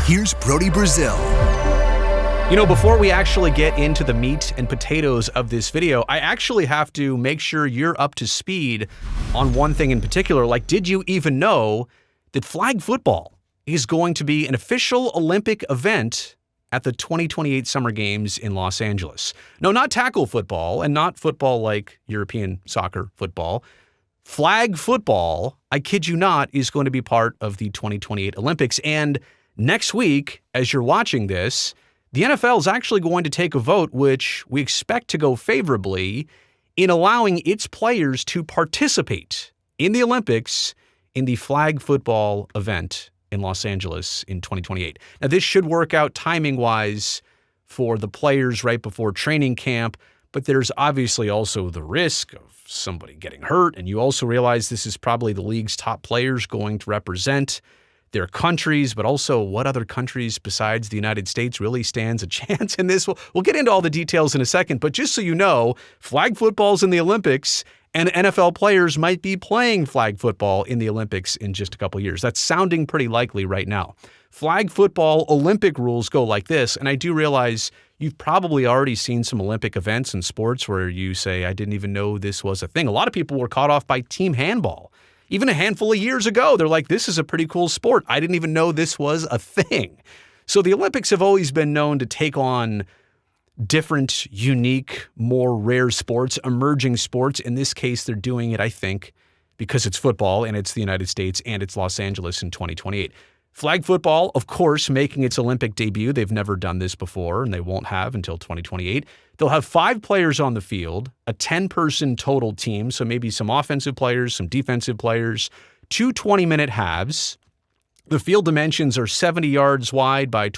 Here's Brody Brazil. Before we actually get into the meat and potatoes of this video, I actually have to make sure you're up to speed on one thing in particular. Like, did you even know that flag football is going to be an official Olympic event at the 2028 Summer Games in Los Angeles? No, not tackle football and not football like European soccer football. Flag football, I kid you not, is going to be part of the 2028 Olympics. And next week, as you're watching this, the NFL is actually going to take a vote, which we expect to go favorably, in allowing its players to participate in the Olympics in the flag football event in Los Angeles in 2028. Now, this should work out timing-wise for the players right before training camp, but there's obviously also the risk of somebody getting hurt, and you also realize this is probably the league's top players going to represent their countries, but also what other countries besides the United States really stands a chance in this. We'll get into all the details in a second, but just so you know, flag football's in the Olympics, and NFL players might be playing flag football in the Olympics in just a couple years. That's sounding pretty likely right now. Flag football Olympic rules go like this, and I do realize you've probably already seen some Olympic events in sports where you say, I didn't even know this was a thing. A lot of people were caught off by team handball. Even a handful of years ago, they're like, this is a pretty cool sport. I didn't even know this was a thing. So the Olympics have always been known to take on different, unique, more rare sports, emerging sports. In this case, they're doing it, I think, because it's football and it's the United States and it's Los Angeles in 2028. Flag football, of course, making its Olympic debut. They've never done this before, and they won't have until 2028. They'll have 5 players on the field, a 10-person total team, so maybe some offensive players, some defensive players, 2 20-minute halves. The field dimensions are 70 yards wide by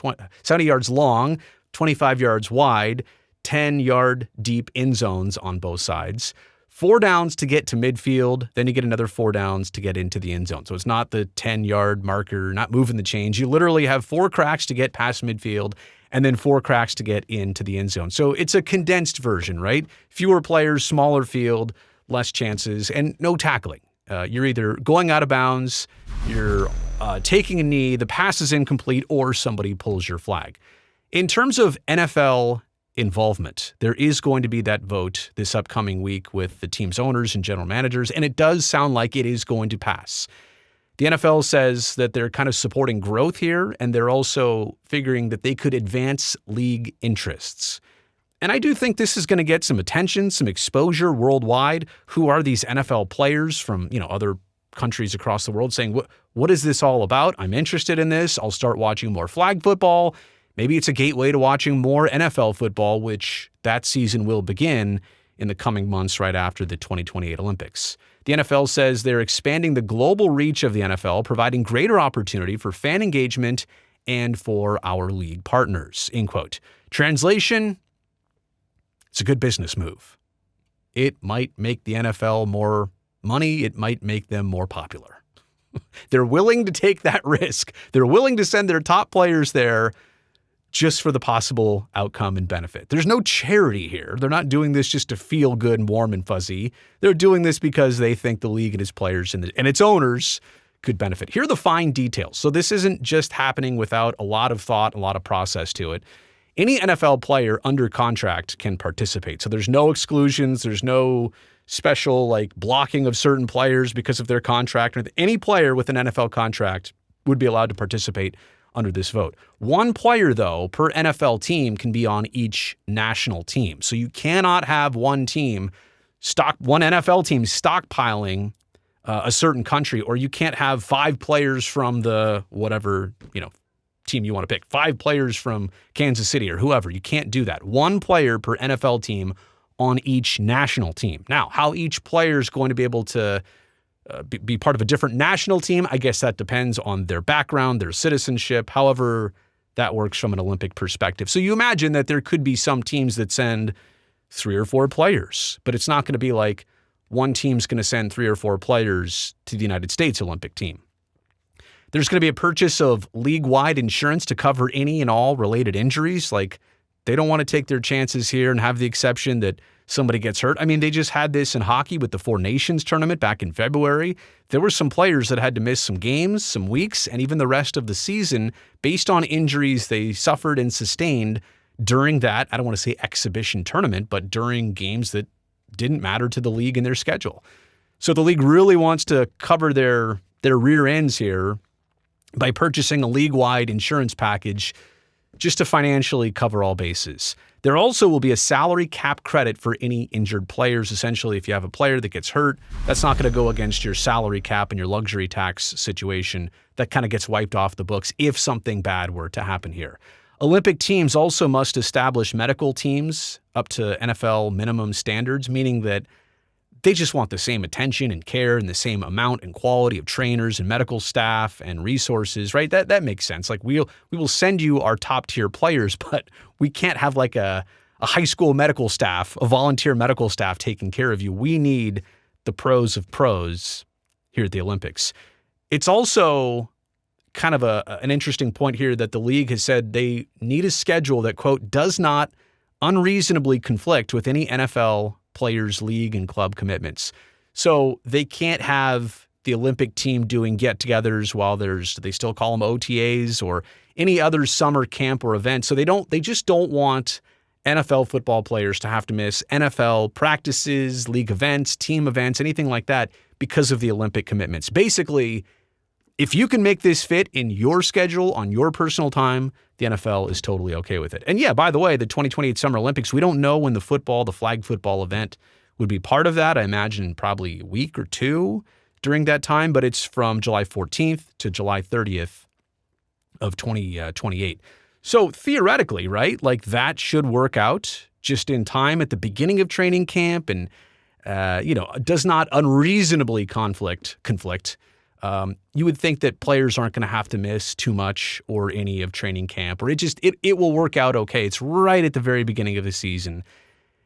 70 yards long, 25 yards wide, 10-yard deep end zones on both sides. 4 downs to get to midfield, then you get another 4 downs to get into the end zone. So it's not the 10-yard marker, not moving the chains. You literally have 4 cracks to get past midfield and then 4 cracks to get into the end zone. So it's a condensed version, right? Fewer players, smaller field, less chances, and no tackling. You're either going out of bounds, you're taking a knee, the pass is incomplete, or somebody pulls your flag. In terms of NFL involvement, there is going to be that vote this upcoming week with the team's owners and general managers, and it does sound like it is going to pass. The NFL says that they're kind of supporting growth here, and they're also figuring that they could advance league interests. And I do think this is going to get some attention, some exposure worldwide. Who are these NFL players from, other countries across the world saying, what is this all about? I'm interested in this. I'll start watching more flag football. Maybe it's a gateway to watching more NFL football, which that season will begin in the coming months right after the 2028 Olympics. The NFL says they're expanding the global reach of the NFL, providing greater opportunity for fan engagement and for our league partners, end quote. Translation, it's a good business move. It might make the NFL more money. It might make them more popular. They're willing to take that risk. They're willing to send their top players there just for the possible outcome and benefit. There's no charity here. They're not doing this just to feel good and warm and fuzzy. They're doing this because they think the league and its players and its owners could benefit. Here are the fine details. So this isn't just happening without a lot of thought, a lot of process to it. Any NFL player under contract can participate. So there's no exclusions. There's no special blocking of certain players because of their contract. Any player with an NFL contract would be allowed to participate under this vote. One player, though, per NFL team can be on each national team. So you cannot have one NFL team stockpiling a certain country, or you can't have 5 players from the whatever, team you want to pick, 5 players from Kansas City or whoever. You can't do that. One player per NFL team on each national team. Now, how each player is going to be able to be part of a different national team, I guess that depends on their background, their citizenship, however that works from an Olympic perspective. So you imagine that there could be some teams that send 3 or 4 players, but it's not going to be like one team's going to send 3 or 4 players to the United States Olympic team. There's going to be a purchase of league-wide insurance to cover any and all related injuries. They don't want to take their chances here and have the exception that somebody gets hurt. I mean, they just had this in hockey with the Four Nations tournament back in February. There were some players that had to miss some games, some weeks, and even the rest of the season based on injuries they suffered and sustained during that, I don't want to say exhibition tournament, but during games that didn't matter to the league and their schedule. So the league really wants to cover their rear ends here by purchasing a league-wide insurance package just to financially cover all bases. There also will be a salary cap credit for any injured players. Essentially, if you have a player that gets hurt, that's not going to go against your salary cap and your luxury tax situation. That kind of gets wiped off the books if something bad were to happen here. Olympic teams also must establish medical teams up to NFL minimum standards, meaning that they just want the same attention and care and the same amount and quality of trainers and medical staff and resources, right? That makes sense. Like we will send you our top tier players, but we can't have like a high school medical staff, a volunteer medical staff taking care of you. We need the pros of pros here at the Olympics. It's also kind of an interesting point here that the league has said they need a schedule that, quote, does not unreasonably conflict with any NFL players, league, and club commitments. So they can't have the Olympic team doing get-togethers while they still call them OTAs or any other summer camp or event. So they just don't want NFL football players to have to miss NFL practices, league events, team events, anything like that because of the Olympic commitments. Basically, if you can make this fit in your schedule on your personal time, the NFL is totally okay with it. And yeah, by the way, the 2028 Summer Olympics, we don't know when the flag football event would be part of that. I imagine probably a week or two during that time, but it's from July 14th to July 30th of 2028. So theoretically, right, like that should work out just in time at the beginning of training camp and, does not unreasonably conflict. You would think that players aren't going to have to miss too much or any of training camp, or it will work out okay. It's right at the very beginning of the season,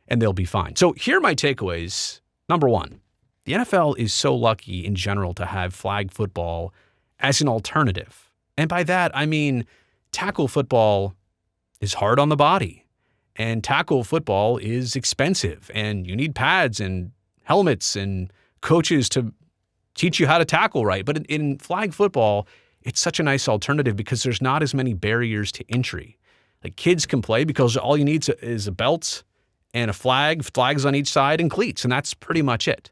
and they'll be fine. So here are my takeaways. Number one, the NFL is so lucky in general to have flag football as an alternative. And by that, I mean tackle football is hard on the body, and tackle football is expensive, and you need pads and helmets and coaches to teach you how to tackle right. But in flag football, it's such a nice alternative because there's not as many barriers to entry. Like kids can play because all you need is a belt and a flags on each side and cleats, and that's pretty much it.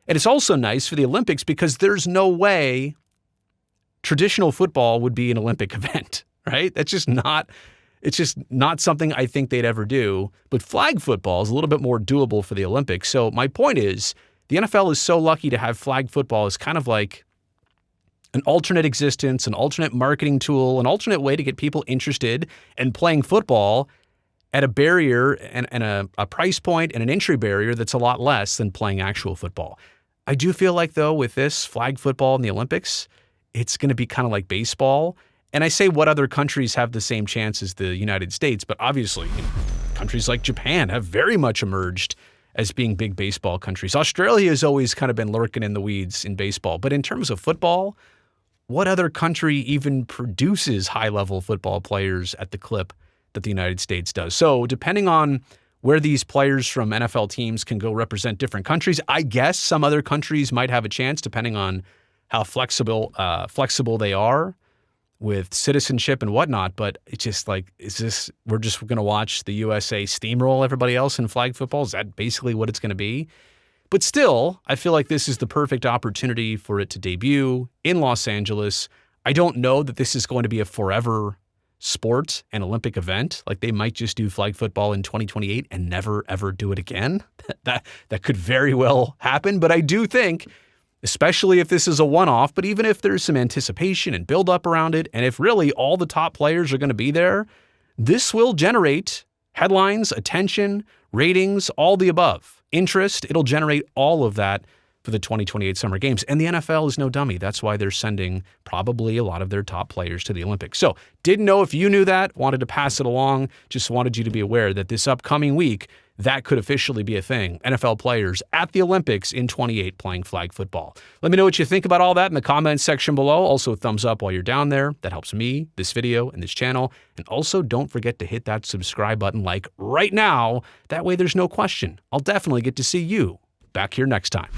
And it's also nice for the Olympics because there's no way traditional football would be an Olympic event, right? It's just not something I think they'd ever do. But flag football is a little bit more doable for the Olympics. So my point is, the NFL is so lucky to have flag football as kind of like an alternate existence, an alternate marketing tool, an alternate way to get people interested in playing football at a barrier and a price point and an entry barrier that's a lot less than playing actual football. I do feel like, though, with this flag football in the Olympics, it's going to be kind of like baseball. And I say what other countries have the same chance as the United States, but obviously countries like Japan have very much emerged as being big baseball countries. Australia has always kind of been lurking in the weeds in baseball. But in terms of football, what other country even produces high-level football players at the clip that the United States does? So depending on where these players from NFL teams can go represent different countries, I guess some other countries might have a chance depending on how flexible they are with citizenship and whatnot. But it's just like, we're just going to watch the USA steamroll everybody else in flag football? Is that basically what it's going to be? But still, I feel like this is the perfect opportunity for it to debut in Los Angeles. I don't know that this is going to be a forever sport and Olympic event. Like they might just do flag football in 2028 and never, ever do it again. That could very well happen. But I do think, especially if this is a one-off, but even if there's some anticipation and build-up around it, and if really all the top players are going to be there, this will generate headlines, attention, ratings, all the above. Interest, it'll generate all of that for the 2028 Summer Games. And the NFL is no dummy. That's why they're sending probably a lot of their top players to the Olympics. So didn't know if you knew that, wanted to pass it along, just wanted you to be aware that this upcoming week, that could officially be a thing. NFL players at the Olympics in 28 playing flag football. Let me know what you think about all that in the comments section below. Also, a thumbs up while you're down there. That helps me, this video, and this channel. And also, don't forget to hit that subscribe button like right now. That way there's no question. I'll definitely get to see you back here next time.